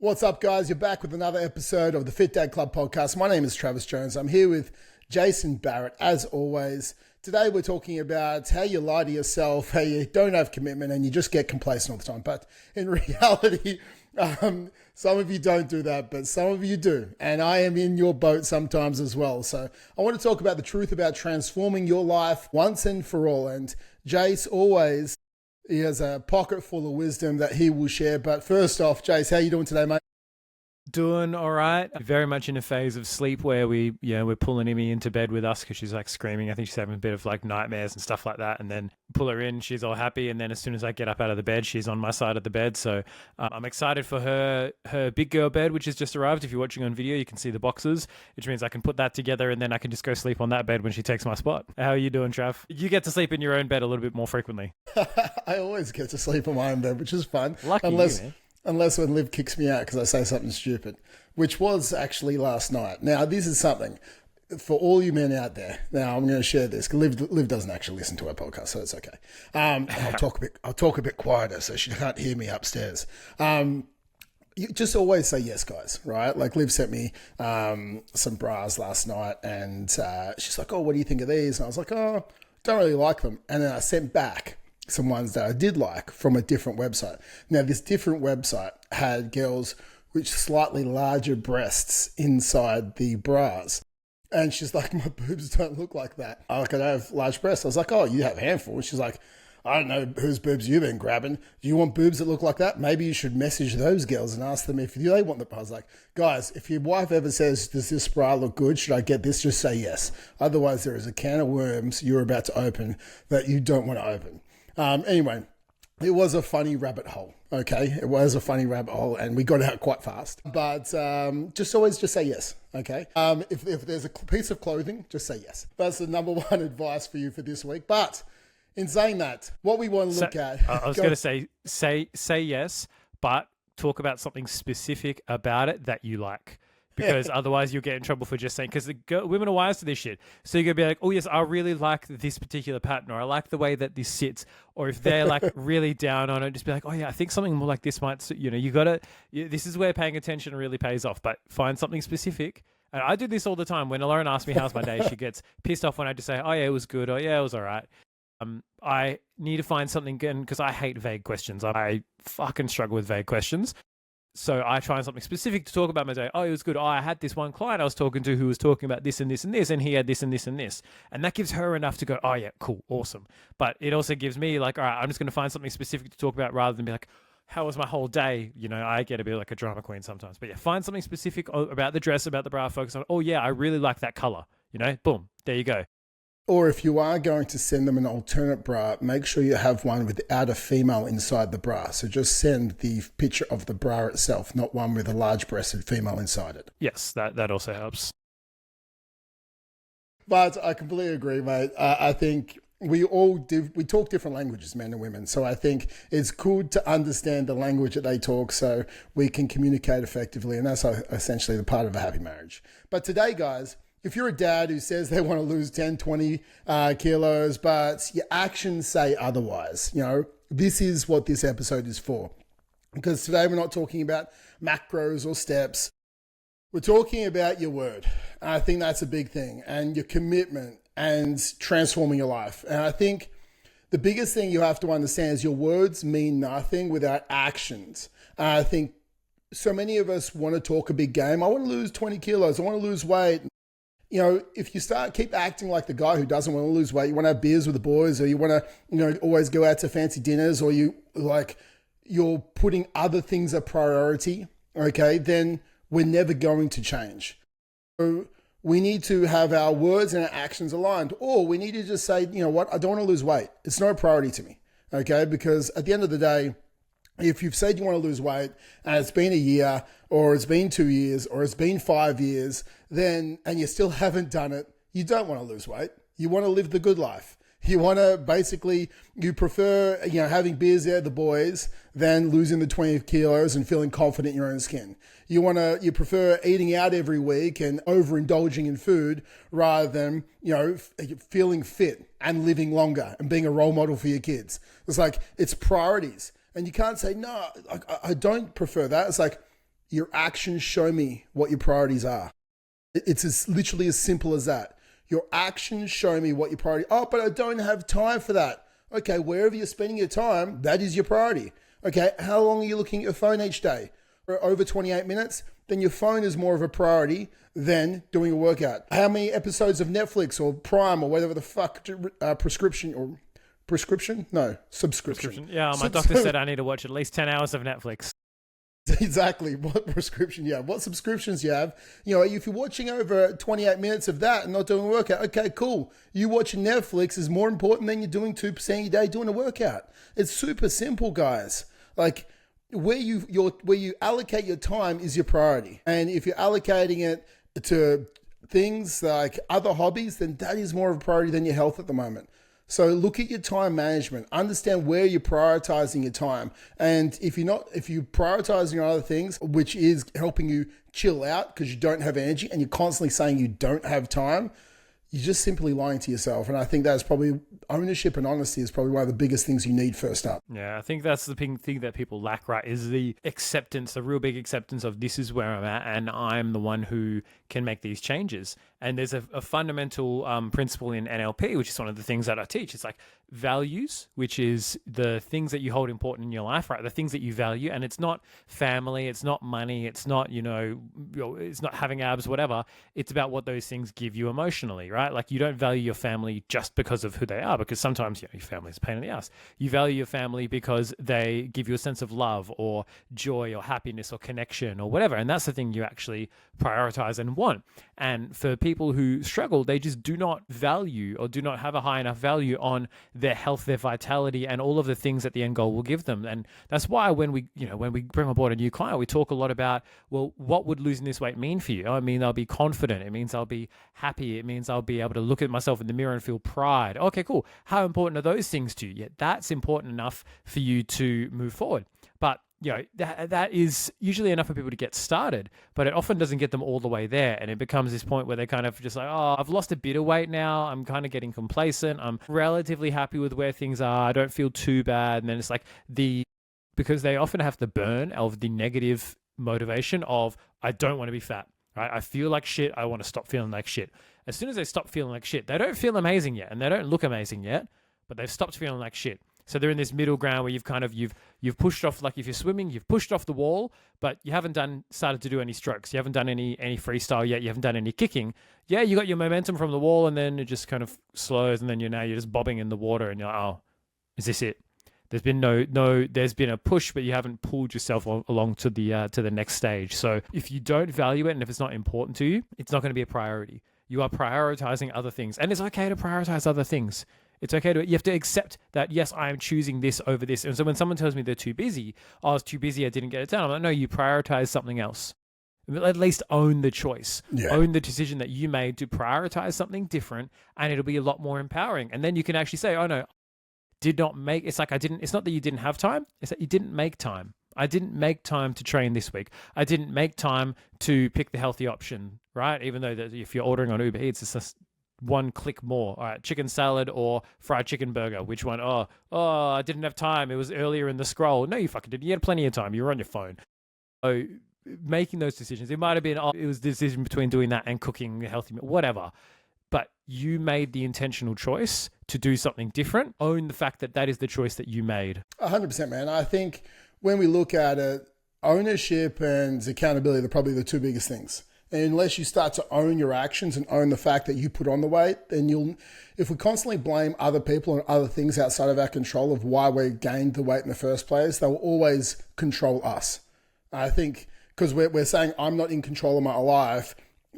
What's up, guys? You're back with another episode of the Fit Dad Club podcast. My name is Travis Jones. I'm here with Jason Barrett, as always. Today, we're talking about how you lie to yourself, how you don't have commitment, and you just get complacent all the time. But in reality, some of you don't do that, but some of you do. And I am in your boat sometimes as well. So I want to talk about the truth about transforming your life once and for all. And Jace always... he has a pocket full of wisdom that he will share. But first off, Jace, how you doing today, mate? Doing all right. Very much in a phase of sleep where we're pulling Emmy into bed with us because she's like screaming. I think she's having a bit of like nightmares and stuff like that. And then pull her in, she's all happy. And then as soon as I get up out of the bed, she's on my side of the bed. So I'm excited for her big girl bed, which has just arrived. If you're watching on video, you can see the boxes, which means I can put that together and then I can just go sleep on that bed when she takes my spot. How are you doing, Trav? You get to sleep in your own bed a little bit more frequently. I always get to sleep on my own bed, which is fun. Lucky you, man. Unless when Liv kicks me out because I say something stupid, which was actually last night. Now, this is something for all you men out there. Now, I'm going to share this because Liv doesn't actually listen to our podcast, so it's okay. I'll talk a bit quieter so she can't hear me upstairs. You just always say yes, guys, right? Like Liv sent me some bras last night and she's like, "Oh, what do you think of these?" And I was like, "Oh, don't really like them." And then I sent back some ones that I did like from a different website. Now, this different website had girls with slightly larger breasts inside the bras. And she's like, "My boobs don't look like that. I don't have large breasts." I was like, "Oh, you have a handful." And she's like, "I don't know whose boobs you've been grabbing. Do you want boobs that look like that? Maybe you should message those girls and ask them if they want them." I was like, "Guys, if your wife ever says, 'Does this bra look good? Should I get this?' Just say yes. Otherwise, there is a can of worms you're about to open that you don't want to open." Anyway, it was a funny rabbit hole, okay? It was a funny rabbit hole, and we got out quite fast. But just always just say yes, okay? If there's a piece of clothing, just say yes. That's the number one advice for you for this week. But in saying that, what we want to look at... I was going to say yes, but talk about something specific about it that you like. Because otherwise you'll get in trouble for just saying, because women are wise to this shit. So you're going to be like, "Oh yes, I really like this particular pattern," or "I like the way that this sits." Or if they're like really down on it, just be like, "Oh yeah, I think something more like this might," this is where paying attention really pays off, but find something specific. And I do this all the time. When Lauren asks me how's my day, she gets pissed off when I just say, "Oh yeah, it was good," or "Yeah, it was all right." I need to find something good because I hate vague questions. I fucking struggle with vague questions. So I find something specific to talk about my day. "Oh, it was good. Oh, I had this one client I was talking to who was talking about this and this and this, and he had this and this and this." And that gives her enough to go, "Oh yeah, cool, awesome." But it also gives me like, all right, I'm just going to find something specific to talk about rather than be like, "How was my whole day?" I get a bit like a drama queen sometimes. But yeah, find something specific about the dress, about the bra, focus on, "Oh yeah, I really like that color." Boom, there you go. Or if you are going to send them an alternate bra, make sure you have one without a female inside the bra. So just send the picture of the bra itself, not one with a large-breasted female inside it. Yes, that also helps. But I completely agree, mate. I think we talk different languages, men and women. So I think it's good to understand the language that they talk so we can communicate effectively. And that's essentially the part of a happy marriage. But today, guys, if you're a dad who says they want to lose 10, 20 kilos, but your actions say otherwise, this is what this episode is for. Because today we're not talking about macros or steps. We're talking about your word. And I think that's a big thing. And your commitment and transforming your life. And I think the biggest thing you have to understand is your words mean nothing without actions. And I think so many of us want to talk a big game. I want to lose 20 kilos. I want to lose weight. If you keep acting like the guy who doesn't want to lose weight, you want to have beers with the boys, or you want to, always go out to fancy dinners, or you're putting other things a priority, okay, then we're never going to change. So we need to have our words and our actions aligned, or we need to just say, "You know what, I don't want to lose weight. It's not a priority to me," okay? Because at the end of the day, if you've said you want to lose weight and it's been a year or it's been 2 years or it's been 5 years, and you still haven't done it, you don't want to lose weight. You want to live the good life. You want to you prefer, having beers there, the boys, than losing the 20 kilos and feeling confident in your own skin. You prefer eating out every week and overindulging in food rather than, feeling fit and living longer and being a role model for your kids. It's priorities. And you can't say, "No, I don't prefer that." It's like, Your actions show me what your priorities are. It's literally as simple as that. Your actions show me what your priority. Oh, but I don't have time for that. Okay, wherever you're spending your time, that is your priority. Okay, how long are you looking at your phone each day? For over 28 minutes? Then your phone is more of a priority than doing a workout. How many episodes of Netflix or Prime or whatever the fuck, subscription? Yeah, my doctor said I need to watch at least 10 hours of Netflix. Exactly. What prescription you have, what subscriptions you have. You know, if you're watching over 28 minutes of that and not doing a workout, okay, cool. You watching Netflix is more important than you doing 2% of your day doing a workout. It's super simple, guys. Like where you allocate your time is your priority. And if you're allocating it to things like other hobbies, then that is more of a priority than your health at the moment. So look at your time management, understand where you're prioritizing your time. And if you're prioritizing other things, which is helping you chill out because you don't have energy and you're constantly saying you don't have time, you're just simply lying to yourself. And I think that's probably ownership and honesty is probably one of the biggest things you need first up. Yeah, I think that's the thing that people lack, right, is the acceptance, the real big acceptance of this is where I'm at and I'm the one who can make these changes. And there's a fundamental principle in NLP, which is one of the things that I teach. It's like values, which is the things that you hold important in your life, right? The things that you value. And it's not family, it's not money, it's not, it's not having abs, whatever. It's about what those things give you emotionally, right? Like you don't value your family just because of who they are, because sometimes your family is a pain in the ass. You value your family because they give you a sense of love or joy or happiness or connection or whatever. And that's the thing you actually prioritize and want. And for people who struggle, they just do not value or do not have a high enough value on their health, their vitality, and all of the things that the end goal will give them. And that's why when we bring on board a new client, we talk a lot about, well, what would losing this weight mean for you? I mean, I'll be confident. It means I'll be happy. It means I'll be able to look at myself in the mirror and feel pride. Okay, cool. How important are those things to you? Yeah, that's important enough for you to move forward. But that is usually enough for people to get started, but it often doesn't get them all the way there. And it becomes this point where they're kind of just like, oh, I've lost a bit of weight now. I'm kind of getting complacent. I'm relatively happy with where things are. I don't feel too bad. And then it's like because they often have the burn of the negative motivation of, I don't want to be fat, right? I feel like shit. I want to stop feeling like shit. As soon as they stop feeling like shit, they don't feel amazing yet and they don't look amazing yet, but they've stopped feeling like shit. So they're in this middle ground where you've pushed off, like if you're swimming, you've pushed off the wall, but you haven't started to do any strokes. You haven't done any freestyle yet. You haven't done any kicking. Yeah, you got your momentum from the wall and then it just kind of slows and then you're just bobbing in the water and you're like, oh, is this it? There's been there's been a push, but you haven't pulled yourself along to the next stage. So if you don't value it and if it's not important to you, it's not going to be a priority. You are prioritizing other things, and it's okay to prioritize other things. It's okay you have to accept that, yes, I am choosing this over this. And so when someone tells me they're too busy, oh, I was too busy, I didn't get it done. I'm like, no, you prioritize something else. At least own the choice. Yeah. Own the decision that you made to prioritize something different, and it'll be a lot more empowering. And then you can actually say, oh no, it's not that you didn't have time, it's that you didn't make time. I didn't make time to train this week. I didn't make time to pick the healthy option, right? Even though that if you're ordering on Uber Eats, it's just one click more. All right, chicken salad or fried chicken burger. Which one? Oh, I didn't have time. It was earlier in the scroll. No, you fucking didn't. You had plenty of time. You were on your phone. So making those decisions, it might have been, it was the decision between doing that and cooking a healthy meal, whatever. But you made the intentional choice to do something different. Own the fact that is the choice that you made. 100%, man. I think when we look at it, ownership and accountability are probably the two biggest things. And unless you start to own your actions and own the fact that you put on the weight, then if we constantly blame other people and other things outside of our control of why we gained the weight in the first place, they will always control us. I think because we're saying I'm not in control of my life.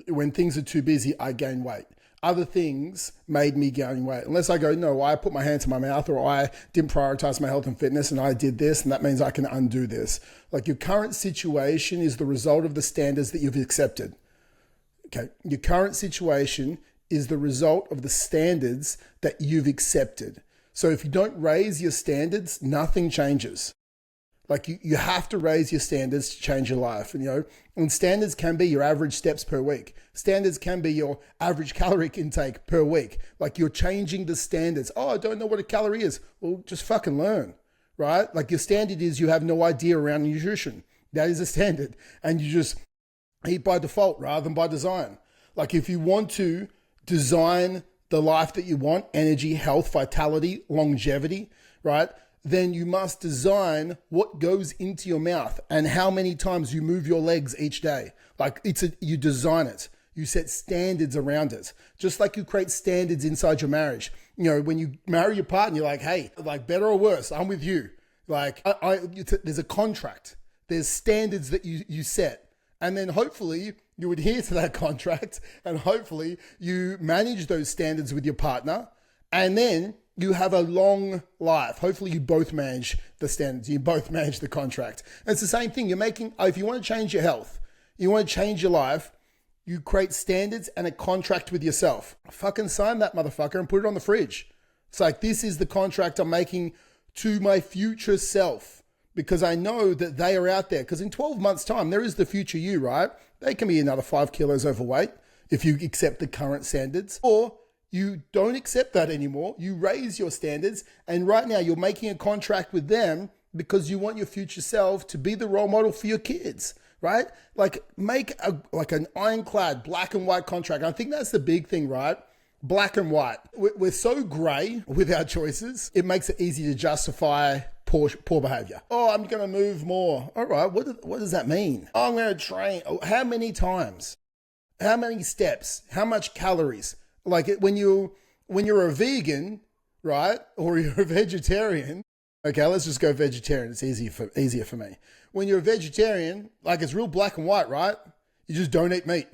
When things are too busy, I gain weight. Other things made me gain weight. Unless I go, no, I put my hand to my mouth or I didn't prioritize my health and fitness and I did this, and that means I can undo this. Like your current situation is the result of the standards that you've accepted. Okay, your current situation is the result of the standards that you've accepted. So if you don't raise your standards, nothing changes. Like you have to raise your standards to change your life. And standards can be your average steps per week. Standards can be your average caloric intake per week. Like you're changing the standards. Oh, I don't know what a calorie is. Well, just fucking learn, right? Like your standard is you have no idea around nutrition. That is a standard. And you just eat by default rather than by design. Like if you want to design the life that you want, energy, health, vitality, longevity, right? Then you must design what goes into your mouth and how many times you move your legs each day. Like you design it. You set standards around it. Just like you create standards inside your marriage. You know, when you marry your partner, you're like, hey, like better or worse, I'm with you. Like there's a contract. There's standards that you set. And then hopefully you adhere to that contract and hopefully you manage those standards with your partner. And then you have a long life. Hopefully you both manage the standards. You both manage the contract. And it's the same thing. You're making, if you want to change your health, you want to change your life, you create standards and a contract with yourself. Fucking sign that motherfucker and put it on the fridge. It's like, this is the contract I'm making to my future self because I know that they are out there. Because in 12 months' time, there is the future you, right? They can be another 5 kilos overweight if you accept the current standards. Or you don't accept that anymore. You raise your standards. And right now, you're making a contract with them because you want your future self to be the role model for your kids. Right? Like make an ironclad black and white contract. I think that's the big thing, right? Black and white. We're so gray with our choices. It makes it easy to justify poor behavior. Oh, I'm going to move more. All right. What does that mean? Oh, I'm going to train. Oh, how many times? How many steps? How much calories? Like when you're a vegan, right? Or you're a vegetarian. Okay, let's just go vegetarian. It's easier for me. When you're a vegetarian, like it's real black and white, right? You just don't eat meat.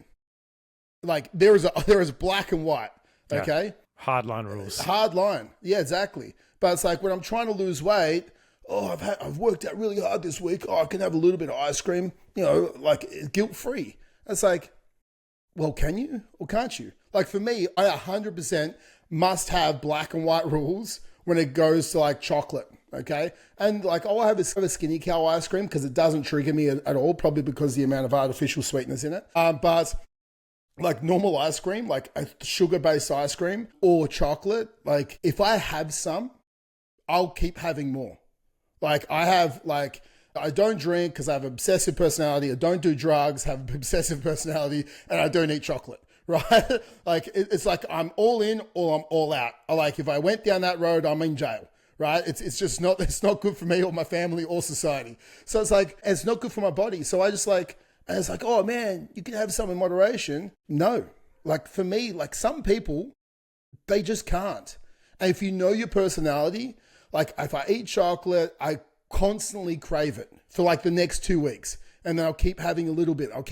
Like there is black and white. Okay, yeah. Hard line rules. Hard line. Yeah, exactly. But it's like when I'm trying to lose weight. Oh, I've worked out really hard this week. Oh, I can have a little bit of ice cream. You know, like guilt free. It's like, well, can you or can't you? Like for me, I 100% must have black and white rules when it goes to like chocolate. Okay. And like, I'll have a skinny cow ice cream because it doesn't trigger me at all, probably because of the amount of artificial sweetness in it. But like normal ice cream, like a sugar-based ice cream or chocolate, like if I have some, I'll keep having more. Like I don't drink because I have obsessive personality. I don't do drugs, have obsessive personality, and I don't eat chocolate. Right? Like it's like I'm all in or I'm all out. Like if I went down that road, I'm in jail. Right? It's not good for me or my family or society. So it's like, it's not good for my body. So I just like, and it's like, oh man, you can have some in moderation. No. Like for me, like some people, they just can't. And if you know your personality, like if I eat chocolate, I constantly crave it for like the next 2 weeks. And then I'll keep having a little bit. And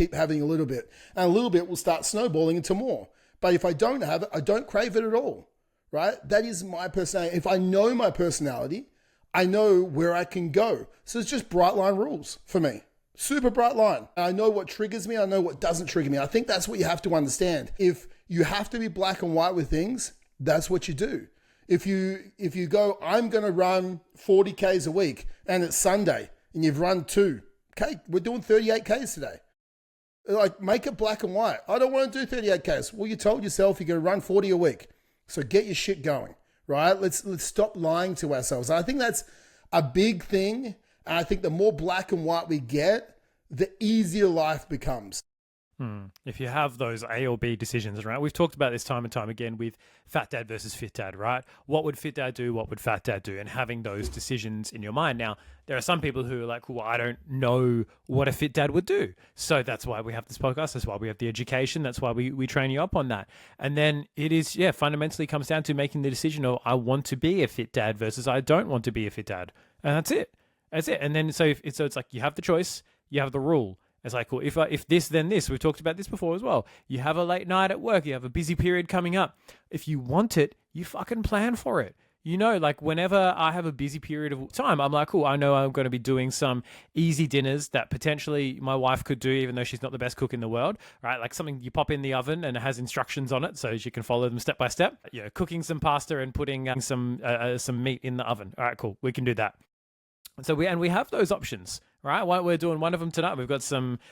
a little bit will start snowballing into more. But if I don't have it, I don't crave it at all. Right? That is my personality. If I know my personality, I know where I can go. So it's just bright line rules for me. Super bright line. I know what triggers me. I know what doesn't trigger me. I think that's what you have to understand. If you have to be black and white with things, that's what you do. If you go, I'm going to run 40 Ks a week and it's Sunday and you've run 2. Okay, we're doing 38 Ks today. Like make it black and white. I don't want to do 38 Ks. Well, you told yourself you're going to run 40 a week. So get your shit going, right? Let's stop lying to ourselves. And I think that's a big thing. And I think the more black and white we get, the easier life becomes. If you have those A or B decisions, right? We've talked about this time and time again with fat dad versus fit dad, right? What would fit dad do? What would fat dad do? And having those decisions in your mind. Now, there are some people who are like, well, I don't know what a fit dad would do. So that's why we have this podcast. That's why we have the education. That's why we train you up on that. And then it is, fundamentally comes down to making the decision of I want to be a fit dad versus I don't want to be a fit dad. And that's it. That's it. And then so it's like you have the choice, you have the rule. It's like, well, if this, then this. We've talked about this before as well. You have a late night at work. You have a busy period coming up. If you want it, you fucking plan for it. You know, like whenever I have a busy period of time, I'm like, cool, I know I'm going to be doing some easy dinners that potentially my wife could do, even though she's not the best cook in the world, right? Like something you pop in the oven and it has instructions on it so she can follow them step by step. Cooking some pasta and putting some meat in the oven. All right, cool. We can do that. So we have those options, right? We're doing one of them tonight. We've got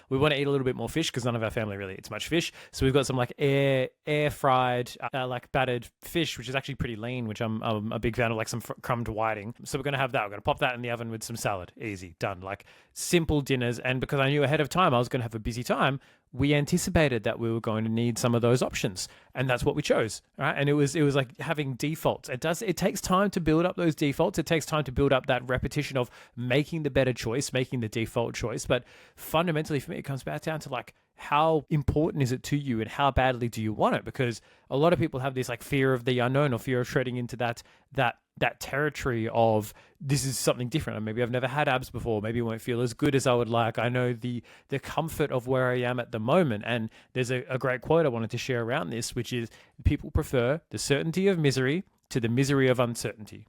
we want to eat a little bit more fish because none of our family really eats much fish. So we've got some like air fried, like battered fish, which is actually pretty lean, which I'm a big fan of, like some crumbed whiting. So we're going to have that. We're going to pop that in the oven with some salad. Easy, done. Like simple dinners. And because I knew ahead of time I was going to have a busy time, we anticipated that we were going to need some of those options, and that's what we chose, right? And it was like having defaults. It takes time to build up those defaults. It takes time to build up that repetition of making the better choice, making the default choice. But fundamentally for me, it comes back down to like, how important is it to you and how badly do you want it? Because a lot of people have this like fear of the unknown or fear of treading into that territory of this is something different. And maybe I've never had abs before. Maybe it won't feel as good as I would like. I know the comfort of where I am at the moment. And there's a great quote I wanted to share around this, which is people prefer the certainty of misery to the misery of uncertainty.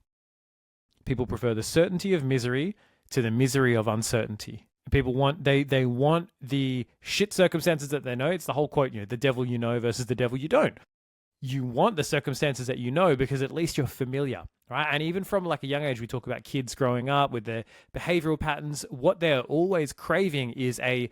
People prefer the certainty of misery to the misery of uncertainty. People want they want the shit circumstances that they know. It's the whole quote, the devil you know versus the devil you don't. You want the circumstances that you know because at least you're familiar, right? And even from like a young age, we talk about kids growing up with their behavioral patterns. What they're always craving is a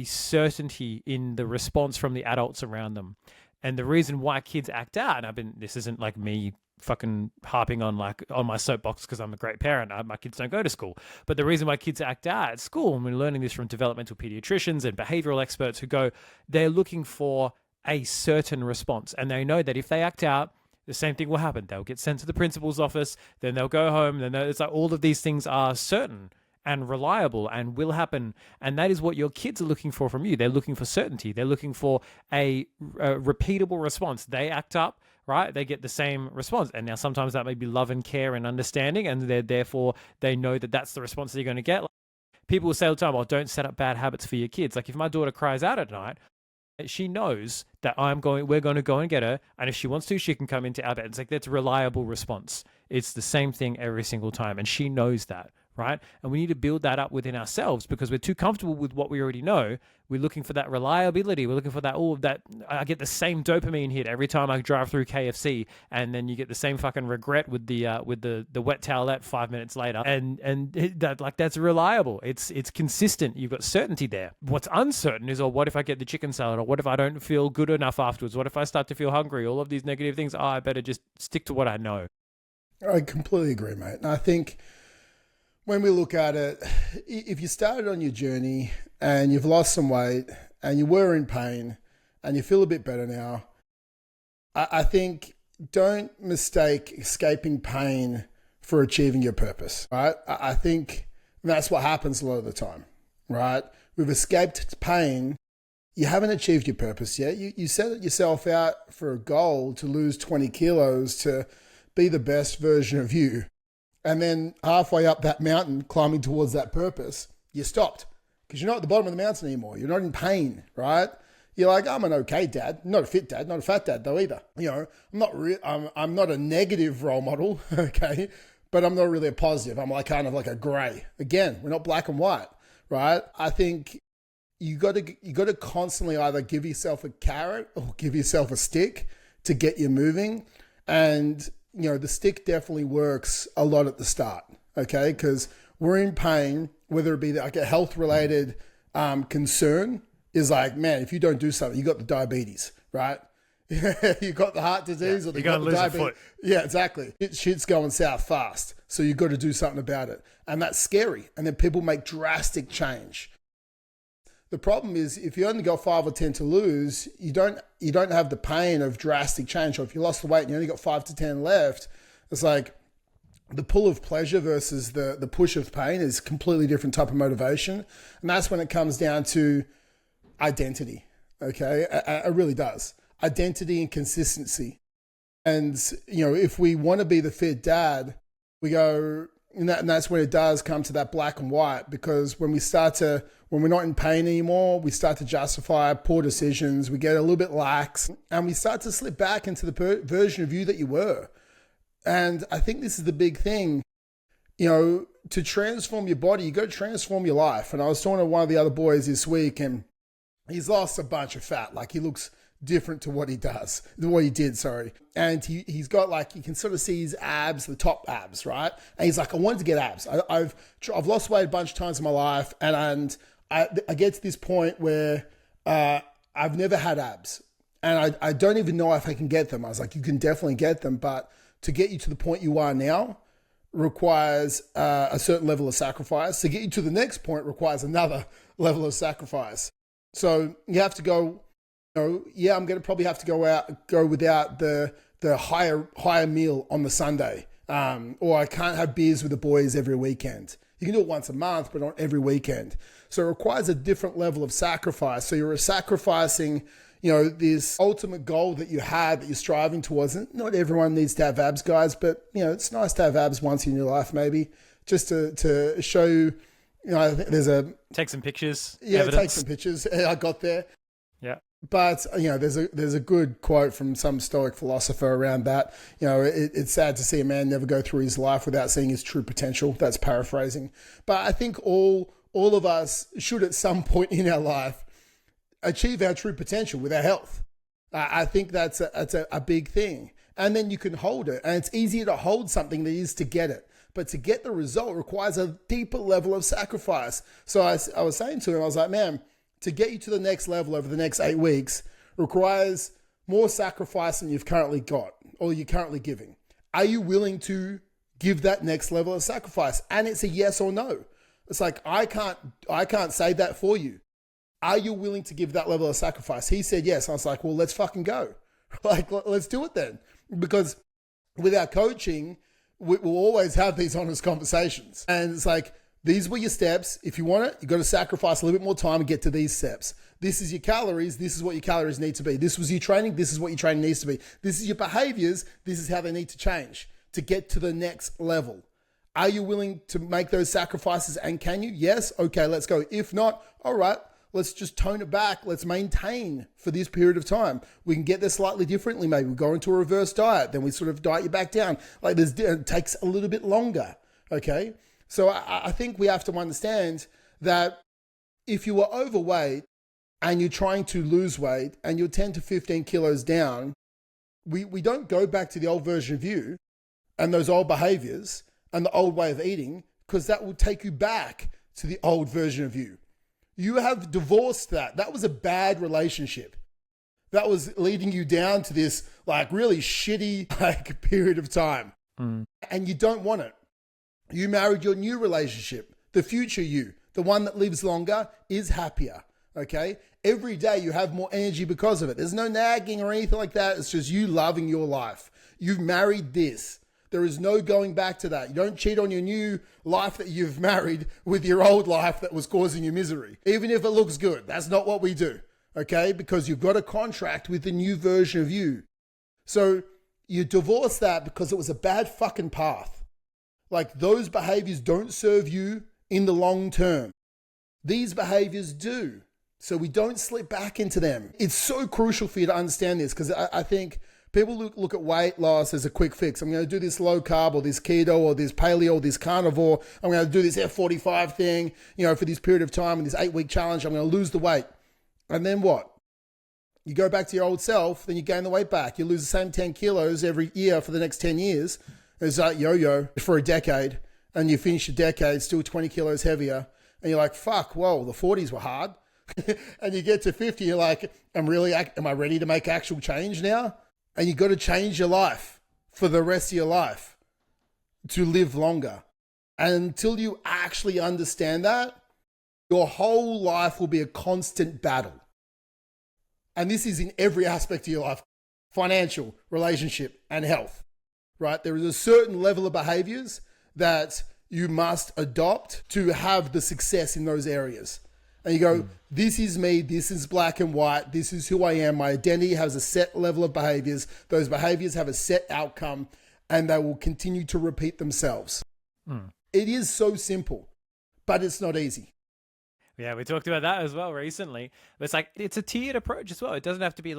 certainty in the response from the adults around them. And the reason why kids act out, and this isn't like me fucking harping on my soapbox because I'm a great parent. My kids don't go to school. But the reason why kids act out at school, and we're learning this from developmental pediatricians and behavioral experts who go, they're looking for a certain response. And they know that if they act out, the same thing will happen. They'll get sent to the principal's office, then they'll go home. Then it's like all of these things are certain and reliable and will happen. And that is what your kids are looking for from you. They're looking for certainty. They're looking for a repeatable response. They act up, right? They get the same response. And now sometimes that may be love and care and understanding, and therefore they know that that's the response that you're going to get. People will say all the time, don't set up bad habits for your kids. Like if my daughter cries out at night, she knows that we're going to go and get her. And if she wants to, she can come into our bed. It's like, that's a reliable response. It's the same thing every single time. And she knows that, right? And we need to build that up within ourselves because we're too comfortable with what we already know. We're looking for that reliability. We're looking for that, I get the same dopamine hit every time I drive through KFC. And then you get the same fucking regret with the wet towelette 5 minutes later. And that's reliable. It's consistent. You've got certainty there. What's uncertain is, what if I get the chicken salad? Or what if I don't feel good enough afterwards? What if I start to feel hungry? All of these negative things. I better just stick to what I know. I completely agree, mate. And I think when we look at it, if you started on your journey and you've lost some weight and you were in pain and you feel a bit better now, I think don't mistake escaping pain for achieving your purpose, right? I think that's what happens a lot of the time, right? We've escaped pain. You haven't achieved your purpose yet. You set yourself out for a goal to lose 20 kilos to be the best version of you. And then halfway up that mountain, climbing towards that purpose, you stopped because you're not at the bottom of the mountain anymore. You're not in pain, right? You're like, I'm an okay dad, not a fit dad, not a fat dad though either. I'm not a negative role model, okay, but I'm not really a positive. I'm like kind of like a gray. Again, we're not black and white, right? I think you got to constantly either give yourself a carrot or give yourself a stick to get you moving. And the stick definitely works a lot at the start, okay? Because we're in pain, whether it be like a health-related concern, is like, man, if you don't do something, you got the diabetes, right? You got the heart disease, or you got the diabetes. Foot. Yeah, exactly. Shit's going south fast, so you got to do something about it, and that's scary. And then people make drastic change. The problem is if you only got 5 or 10 to lose, you don't have the pain of drastic change. Or if you lost the weight and you only got 5 to 10 left, it's like the pull of pleasure versus the push of pain is a completely different type of motivation. And that's when it comes down to identity, okay? It really does. Identity and consistency. And, if we want to be the fit dad, we go, and that's when it does come to that black and white, because when we're not in pain anymore, we start to justify poor decisions. We get a little bit lax and we start to slip back into the version of you that you were. And I think this is the big thing, to transform your body, you got to transform your life. And I was talking to one of the other boys this week and he's lost a bunch of fat. Like he looks different to what he did, sorry. And he's got like, you can sort of see his abs, the top abs, right? And he's like, I wanted to get abs. I've lost weight a bunch of times in my life, and I get to this point where I've never had abs, and I don't even know if I can get them. I was like, you can definitely get them, but to get you to the point you are now requires a certain level of sacrifice. To get you to the next point requires another level of sacrifice. So you have to go, I'm going to probably have to go without the higher meal on the Sunday. Or I can't have beers with the boys every weekend. You can do it once a month, but not every weekend. So it requires a different level of sacrifice. So you're sacrificing, this ultimate goal that you had, that you're striving towards. And not everyone needs to have abs, guys, but it's nice to have abs once in your life, maybe, just to show you. I think there's take some pictures. Yeah, evidence. Take some pictures. I got there. Yeah. But there's a good quote from some Stoic philosopher around that. It's sad to see a man never go through his life without seeing his true potential. That's paraphrasing. But I think all of us should at some point in our life achieve our true potential with our health. I think that's a big thing. And then you can hold it. And it's easier to hold something than it is to get it. But to get the result requires a deeper level of sacrifice. So I was saying to him, I was like, man, to get you to the next level over the next 8 weeks requires more sacrifice than you've currently got or you're currently giving. Are you willing to give that next level of sacrifice? And it's a yes or no. It's like, I can't say that for you. Are you willing to give that level of sacrifice? He said yes. I was like, well, let's fucking go. Let's do it then. Because with our coaching, we'll always have these honest conversations. And it's like, these were your steps. If you want it, you've got to sacrifice a little bit more time and get to these steps. This is your calories. This is what your calories need to be. This was your training. This is what your training needs to be. This is your behaviors. This is how they need to change to get to the next level. Are you willing to make those sacrifices, and can you? Yes. Okay, let's go. If not, all right, let's just tone it back. Let's maintain for this period of time. We can get there slightly differently. Maybe we go into a reverse diet. Then we sort of diet you back down. It takes a little bit longer. Okay. So I think we have to understand that if you are overweight and you're trying to lose weight and you're 10 to 15 kilos down, we don't go back to the old version of you and those old behaviors and the old way of eating, because that will take you back to the old version of you. You have divorced that. That was a bad relationship. That was leading you down to this really shitty period of time. And you don't want it. You married your new relationship, the future you, the one that lives longer, is happier, okay? Every day you have more energy because of it. There's no nagging or anything like that. It's just you loving your life. You've married this. There is no going back to that. You don't cheat on your new life that you've married with your old life that was causing you misery, even if it looks good. That's not what we do, okay? Because you've got a contract with the new version of you. So you divorce that because it was a bad fucking path. Those behaviors don't serve you in the long term. These behaviors do. So we don't slip back into them. It's so crucial for you to understand this, because I think people look at weight loss as a quick fix. I'm going to do this low carb or this keto or this paleo or this carnivore. I'm going to do this F45 thing, for this period of time and this 8-week challenge. I'm going to lose the weight. And then what? You go back to your old self, then you gain the weight back. You lose the same 10 kilos every year for the next 10 years. It's like yo-yo for a decade, and you finish your decade still 20 kilos heavier, and you're like, fuck, whoa, the 40s were hard. And you get to 50, you're like, am I ready to make actual change now? And you got to change your life for the rest of your life to live longer. And until you actually understand that, your whole life will be a constant battle. And this is in every aspect of your life: financial, relationship, and health. Right? There is a certain level of behaviors that you must adopt to have the success in those areas. And you go, this is me, this is black and white, this is who I am. My identity has a set level of behaviors. Those behaviors have a set outcome, and they will continue to repeat themselves. It is so simple, but it's not easy. Yeah, we talked about that as well recently. It's a tiered approach as well. It doesn't have to be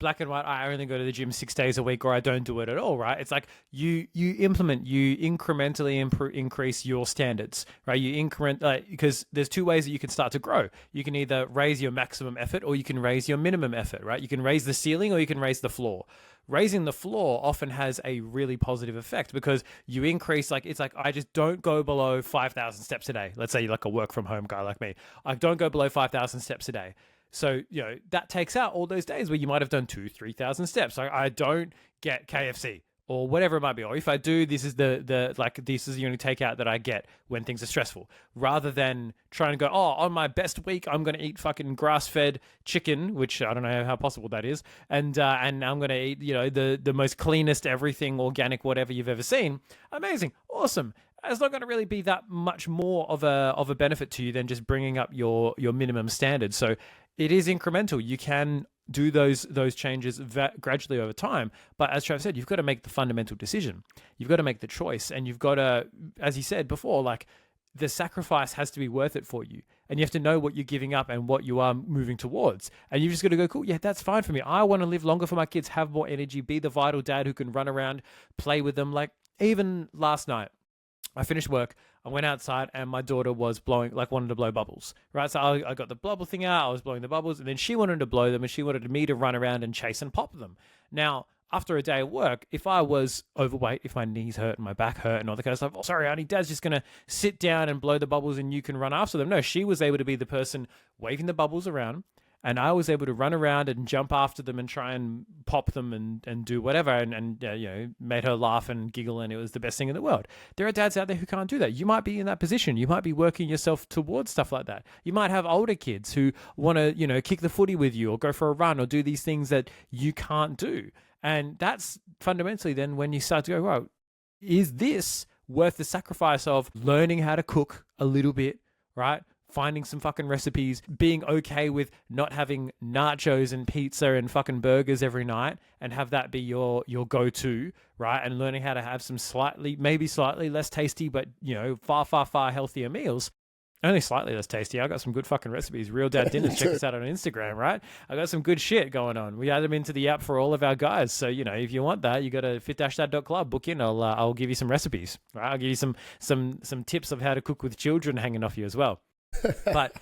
black and white, I only go to the gym 6 days a week or I don't do it at all, right? It's like you incrementally increase your standards, right? You increment, because there's two ways that you can start to grow. You can either raise your maximum effort or you can raise your minimum effort, right? You can raise the ceiling or you can raise the floor. Raising the floor often has a really positive effect because you increase, it's like I just don't go below 5,000 steps a day. Let's say you're like a work from home guy like me. I don't go below 5,000 steps a day. So, that takes out all those days where you might have done 3,000 steps. I don't get KFC or whatever it might be. Or if I do, this is this is the only takeout that I get when things are stressful, rather than trying to go, on my best week, I'm going to eat fucking grass-fed chicken, which I don't know how possible that is. And I'm going to eat, the most cleanest everything organic, whatever you've ever seen. Amazing. Awesome. It's not going to really be that much more of a benefit to you than just bringing up your minimum standards. So it is incremental. You can do those changes gradually over time. But as Trav said, you've got to make the fundamental decision. You've got to make the choice. And you've got to, as he said before, the sacrifice has to be worth it for you. And you have to know what you're giving up and what you are moving towards. And you've just got to go, cool, yeah, that's fine for me. I want to live longer for my kids, have more energy, be the vital dad who can run around, play with them. Even last night, I finished work, I went outside and my daughter was wanted to blow bubbles, right? So I got the bubble thing out, I was blowing the bubbles, and then she wanted to blow them and she wanted me to run around and chase and pop them. Now, after a day of work, if I was overweight, if my knees hurt and my back hurt and all that kind of stuff, sorry, honey, Dad's just going to sit down and blow the bubbles and you can run after them. No, she was able to be the person waving the bubbles around. And I was able to run around and jump after them and try and pop them and do whatever and made her laugh and giggle, and it was the best thing in the world. There are dads out there who can't do that. You might be in that position. You might be working yourself towards stuff like that. You might have older kids who want to, kick the footy with you or go for a run or do these things that you can't do. And that's fundamentally then when you start to go, well, is this worth the sacrifice of learning how to cook a little bit, right? Finding some fucking recipes, being okay with not having nachos and pizza and fucking burgers every night and have that be your go-to, right? And learning how to have some maybe slightly less tasty, but, far, far, far healthier meals. Only slightly less tasty. I got some good fucking recipes. Real Dad Dinners. Check us out on Instagram, right? I got some good shit going on. We add them into the app for all of our guys. So, if you want that, you go to fit-dad.club, book in. I'll give you some recipes, right? I'll give you some tips of how to cook with children hanging off you as well. But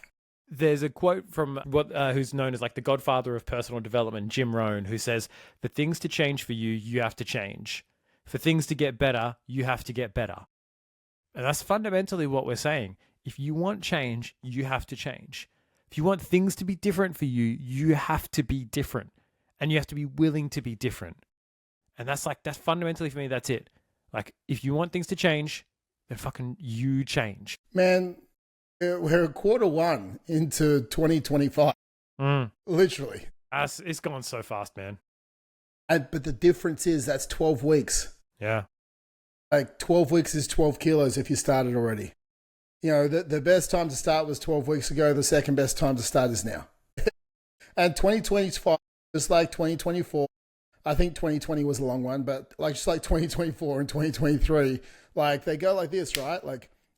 there's a quote from who's known as the godfather of personal development, Jim Rohn, who says, for things to change for you, you have to change. For things to get better, you have to get better. And that's fundamentally what we're saying. If you want change, you have to change. If you want things to be different for you, you have to be different. And you have to be willing to be different. And that's fundamentally for me, that's it. If you want things to change, then fucking you change. Man, we're quarter one into 2025. Literally. It's gone so fast, man. But the difference is that's 12 weeks. Yeah. 12 weeks is 12 kilos if you started already. The best time to start was 12 weeks ago. The second best time to start is now. And 2025, just like 2024, I think 2020 was a long one, but just like 2024 and 2023, they go like this, right?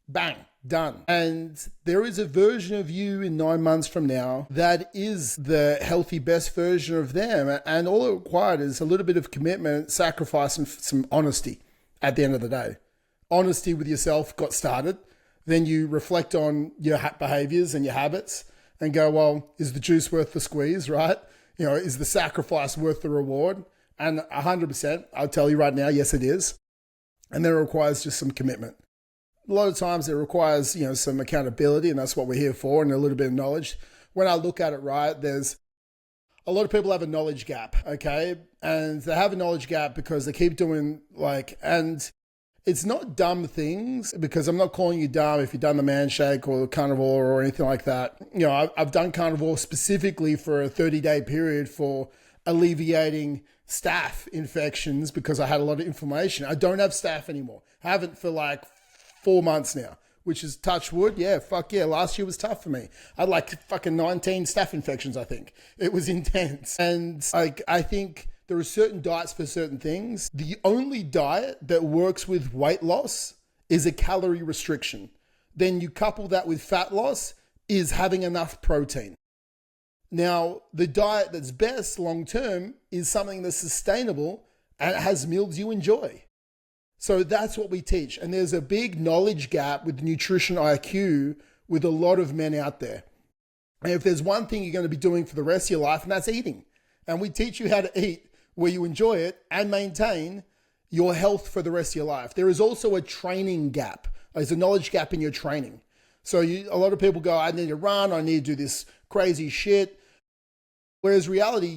Bang, done. And there is a version of you in 9 months from now that is the healthy, best version of them. And all it required is a little bit of commitment, sacrifice, and some honesty at the end of the day. Honesty with yourself got started. Then you reflect on your behaviors and your habits and go, well, is the juice worth the squeeze, right? Is the sacrifice worth the reward? And 100%, I'll tell you right now, yes, it is. And then it requires just some commitment. A lot of times it requires, some accountability, and that's what we're here for, and a little bit of knowledge. When I look at it, right, there's a lot of people have a knowledge gap, okay? And they have a knowledge gap because they keep doing and it's not dumb things, because I'm not calling you dumb if you've done the man shake or the carnivore or anything like that. I've done carnivore specifically for a 30-day period for alleviating staph infections because I had a lot of inflammation. I don't have staph anymore. I haven't for 4 months now, which is touch wood. Yeah, fuck yeah. Last year was tough for me. I had fucking 19 staph infections, I think. It was intense. And I think there are certain diets for certain things. The only diet that works with weight loss is a calorie restriction. Then you couple that with fat loss is having enough protein. Now, the diet that's best long-term is something that's sustainable and has meals you enjoy. So that's what we teach. And there's a big knowledge gap with nutrition IQ with a lot of men out there. And if there's one thing you're going to be doing for the rest of your life, and that's eating. And we teach you how to eat where you enjoy it and maintain your health for the rest of your life. There is also a training gap. There's a knowledge gap in your training. So a lot of people go, I need to run, I need to do this crazy shit. Whereas reality,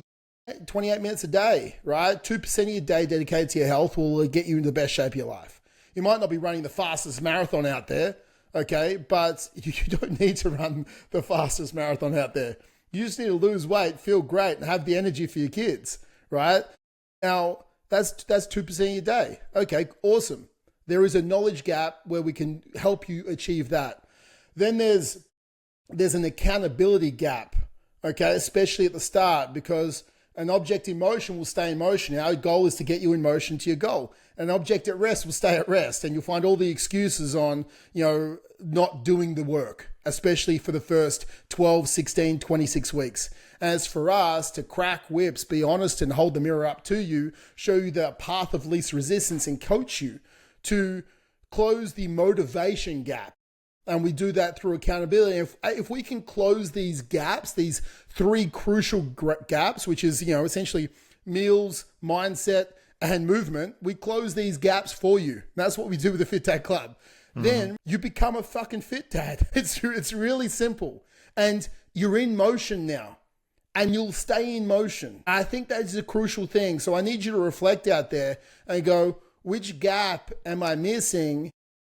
28 minutes a day, right? 2% of your day dedicated to your health will get you into the best shape of your life. You might not be running the fastest marathon out there, okay? But you don't need to run the fastest marathon out there. You just need to lose weight, feel great, and have the energy for your kids, right? Now, that's 2% of your day. Okay, awesome. There is a knowledge gap where we can help you achieve that. Then there's an accountability gap, okay, especially at the start, because an object in motion will stay in motion. Our goal is to get you in motion to your goal. An object at rest will stay at rest, and you'll find all the excuses on, not doing the work, especially for the first 12, 16, 26 weeks. As for us to crack whips, be honest and hold the mirror up to you, show you the path of least resistance and coach you to close the motivation gap. And we do that through accountability. If we can close these gaps, these three crucial gaps, which is, essentially meals, mindset, and movement, we close these gaps for you. That's what we do with the Fit Dad Club. Mm-hmm. Then you become a fucking fit dad. It's really simple. And you're in motion now. And you'll stay in motion. I think that is a crucial thing. So I need you to reflect out there and go, which gap am I missing?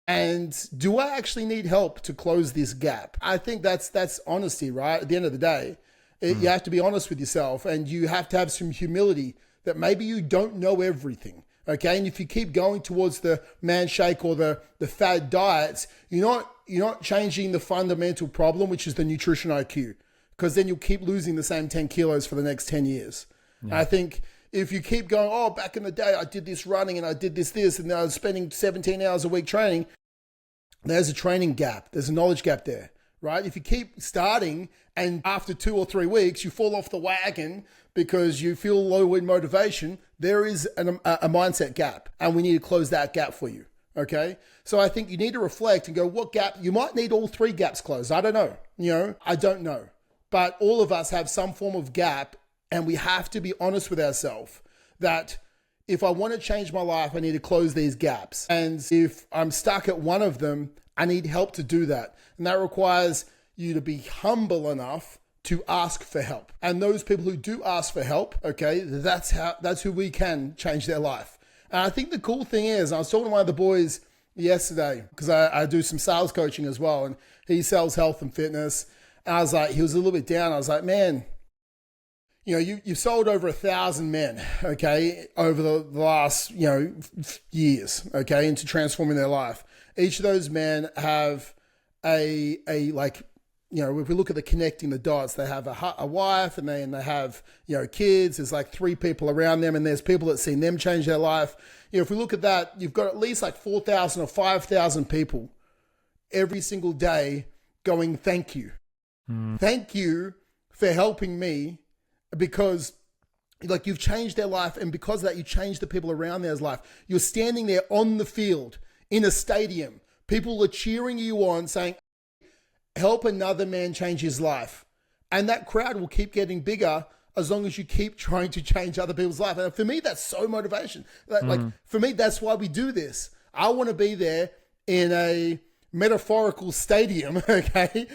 And do I actually need help to close this gap? I think that's honesty, right? At the end of the day, you have to be honest with yourself, and you have to have some humility that maybe you don't know everything, okay? And if you keep going towards the man shake or the fad diets, you're not changing the fundamental problem, which is the nutrition IQ, because then you'll keep losing the same 10 kilos for the next 10 years. Yeah. I think if you keep going, back in the day, I did this running and I did this, and I was spending 17 hours a week training, there's a training gap. There's a knowledge gap there, right? If you keep starting and after 2 or 3 weeks, you fall off the wagon because you feel low in motivation, there is a mindset gap, and we need to close that gap for you, okay? So I think you need to reflect and go, what gap? You might need all 3 gaps closed. I don't know. I don't know. But all of us have some form of gap. And we have to be honest with ourselves that if I want to change my life, I need to close these gaps. And if I'm stuck at one of them, I need help to do that. And that requires you to be humble enough to ask for help. And those people who do ask for help, okay, that's who we can change their life. And I think the cool thing is, I was talking to one of the boys yesterday, because I do some sales coaching as well, and he sells health and fitness. And I was like, he was a little bit down. I was like, man, you sold over 1,000 men, okay, over the last, years, okay, into transforming their life. Each of those men have if we look at the connecting the dots, they have a wife, and they have, kids. There's like 3 people around them, and there's people that seen them change their life. If we look at that, you've got at least like 4,000 or 5,000 people every single day going, thank you. Thank you for helping me. Because you've changed their life, and because of that, you changed the people around their life. You're standing there on the field in a stadium. People are cheering you on, saying, help another man change his life. And that crowd will keep getting bigger as long as you keep trying to change other people's life. And for me, that's so motivation. For me, that's why we do this. I want to be there in a metaphorical stadium, okay,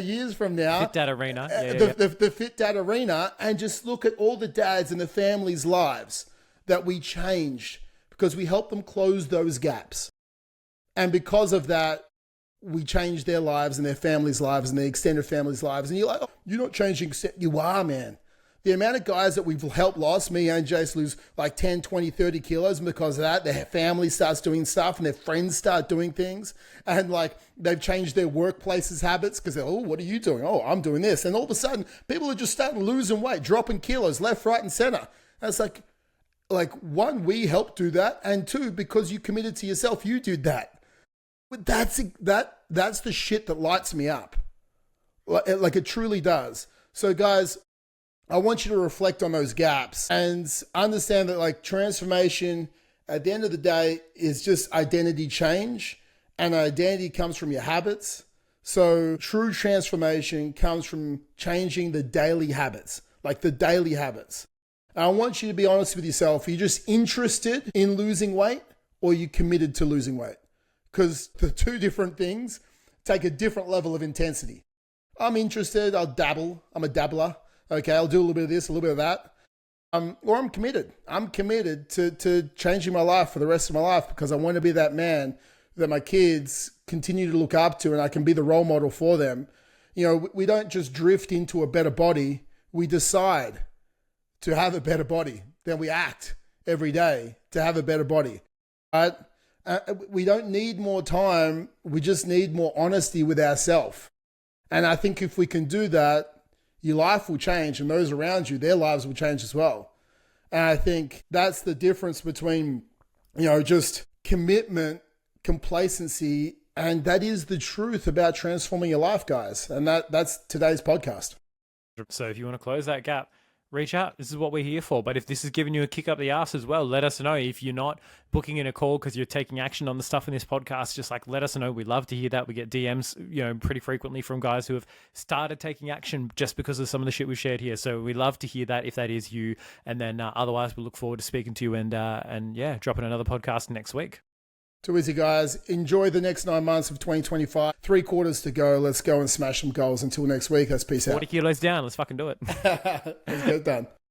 years from now. Fit Dad Arena. The Fit Dad Arena, and just look at all the dads and the families' lives that we changed because we helped them close those gaps. And because of that, we changed their lives and their families' lives and their extended families' lives. And you're like, you're not changing. You are, man. The amount of guys that we've helped lost, me and Jace, lose like 10, 20, 30 kilos. And because of that, their family starts doing stuff and their friends start doing things. And they've changed their workplaces habits because they're, what are you doing? Oh, I'm doing this. And all of a sudden, people are just starting losing weight, dropping kilos left, right, and center. And it's like one, we helped do that. And 2, because you committed to yourself, you did that. But that's the shit that lights me up. Like it truly does. So guys, I want you to reflect on those gaps and understand that like transformation at the end of the day is just identity change, and identity comes from your habits. So true transformation comes from changing the daily habits, like the daily habits. And I want you to be honest with yourself. Are you just interested in losing weight, or are you committed to losing weight? Because the two different things take a different level of intensity. I'm interested, I'll dabble, I'm a dabbler. Okay, I'll do a little bit of this, a little bit of that. Or I'm committed. I'm committed to changing my life for the rest of my life, because I want to be that man that my kids continue to look up to, and I can be the role model for them. You know, we don't just drift into a better body. We decide to have a better body. Then we act every day to have a better body. Right? We don't need more time. We just need more honesty with ourselves. And I think if we can do that, your life will change, and those around you, their lives will change as well. And I think that's the difference between, just commitment, complacency, and that is the truth about transforming your life, guys. And that's today's podcast. So if you want to close that gap, reach out. This is what we're here for. But if this is giving you a kick up the ass as well, let us know. If you're not booking in a call because you're taking action on the stuff in this podcast, just like let us know. We'd love to hear that. We get DMs, pretty frequently from guys who have started taking action just because of some of the shit we've shared here. So we love to hear that if that is you. And then otherwise, we look forward to speaking to you and dropping another podcast next week. Too easy, guys. Enjoy the next 9 months of 2025. 3 quarters to go. Let's go and smash some goals. Until next week, let's peace out. 40 kilos down. Let's fucking do it. Let's get it done.